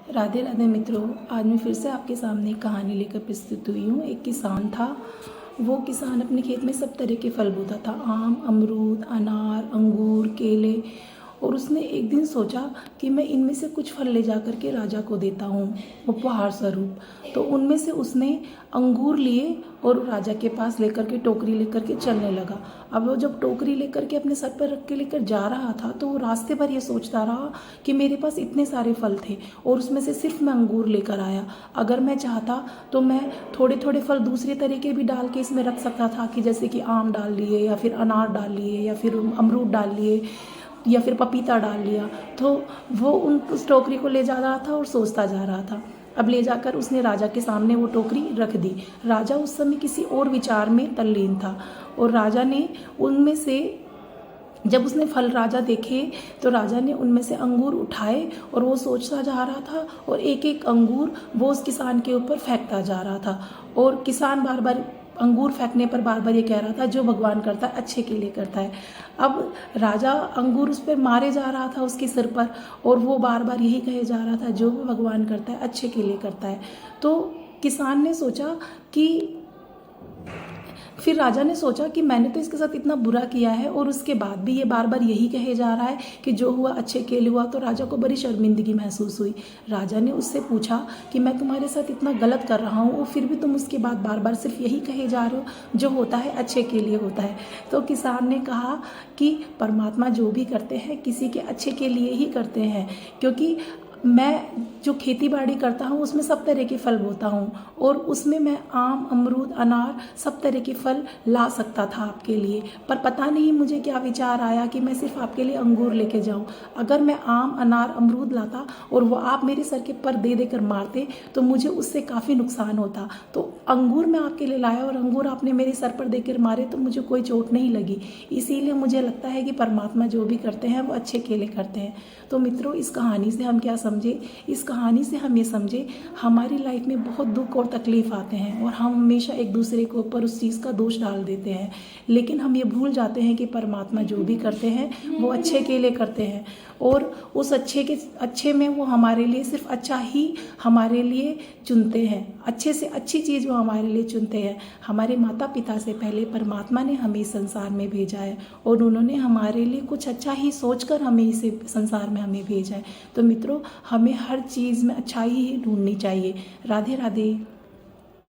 राधे राधे मित्रों, आज मैं फिर से आपके सामने एक कहानी लेकर प्रस्तुत हुई हूँ। एक किसान था। वो किसान अपने खेत में सब तरह के फल बोता था, आम, अमरूद, अनार, अंगूर, केले। और उसने एक दिन सोचा कि मैं इनमें से कुछ फल ले जा कर के राजा को देता हूँ उपहार स्वरूप। तो उनमें से उसने अंगूर लिए और राजा के पास लेकर के टोकरी लेकर के चलने लगा। अब वो जब टोकरी लेकर के अपने सर पर रख के लेकर जा रहा था तो वो रास्ते भर ये सोचता रहा कि मेरे पास इतने सारे फल थे और उसमें से सिर्फ मैं अंगूर लेकर आया। अगर मैं चाहता तो मैं थोड़े थोड़े फल दूसरे तरीके भी डाल के इसमें रख सकता था, कि जैसे कि आम डाल लिए या फिर अनार डाल लिए या फिर अमरूद डाल लिए या फिर पपीता डाल लिया। तो वो उस टोकरी को ले जा रहा था और सोचता जा रहा था। अब ले जाकर उसने राजा के सामने वो टोकरी रख दी। राजा उस समय किसी और विचार में तल्लीन था और राजा ने उनमें से, जब उसने फल राजा देखे तो राजा ने उनमें से अंगूर उठाए और वो सोचता जा रहा था और एक एक अंगूर वो उस किसान के ऊपर फेंकता जा रहा था। और किसान बार बार अंगूर फेंकने पर बार बार ये कह रहा था, जो भगवान करता है अच्छे के लिए करता है। अब राजा अंगूर उस पर मारे जा रहा था उसके सिर पर, और वो बार बार यही कहे जा रहा था, जो भी भगवान करता है अच्छे के लिए करता है। तो किसान ने सोचा कि फिर राजा ने सोचा कि मैंने तो इसके साथ इतना बुरा किया है और उसके बाद भी ये बार बार यही कहे जा रहा है कि जो हुआ अच्छे के लिए हुआ। तो राजा को बड़ी शर्मिंदगी महसूस हुई। राजा ने उससे पूछा कि मैं तुम्हारे साथ इतना गलत कर रहा हूँ और फिर भी तुम उसके बाद बार बार सिर्फ यही कहे जा रहे हो, जो होता है अच्छे के लिए होता है। तो किसान ने कहा कि परमात्मा जो भी करते हैं किसी के अच्छे के लिए ही करते हैं, क्योंकि मैं जो खेती बाड़ी करता हूँ उसमें सब तरह के फल बोता हूँ और उसमें मैं आम, अमरूद, अनार सब तरह के फल ला सकता था आपके लिए, पर पता नहीं मुझे क्या विचार आया कि मैं सिर्फ आपके लिए अंगूर लेके जाऊँ। अगर मैं आम, अनार, अमरूद लाता और वो आप मेरे सर के पर दे देकर मारते तो मुझे उससे काफ़ी नुकसान होता। तो अंगूर मैं आपके लिए लाया और अंगूर आपने मेरे सर पर देकर मारे तो मुझे कोई चोट नहीं लगी। इसीलिए मुझे लगता है कि परमात्मा जो भी करते हैं वो अच्छे के लिए करते हैं। तो मित्रों, इस कहानी से हम क्या समझे? इस कहानी से हम ये समझे, हमारी लाइफ में बहुत दुख और तकलीफ आते हैं और हम हमेशा एक दूसरे के ऊपर उस चीज़ का दोष डाल देते हैं, लेकिन हम ये भूल जाते हैं कि परमात्मा जो भी करते हैं वो अच्छे के लिए करते हैं। और उस अच्छे में वो हमारे लिए सिर्फ अच्छा ही हमारे लिए चुनते हैं, अच्छे से अच्छी चीज़ वो हमारे लिए चुनते हैं। हमारे माता पिता से पहले परमात्मा ने हमें इस संसार में भेजा है और उन्होंने हमारे लिए कुछ अच्छा ही सोचकर हमें इस संसार में हमें भेजा है। तो मित्रों, हमें हर चीज़ में अच्छाई ही ढूंढनी चाहिए। राधे राधे।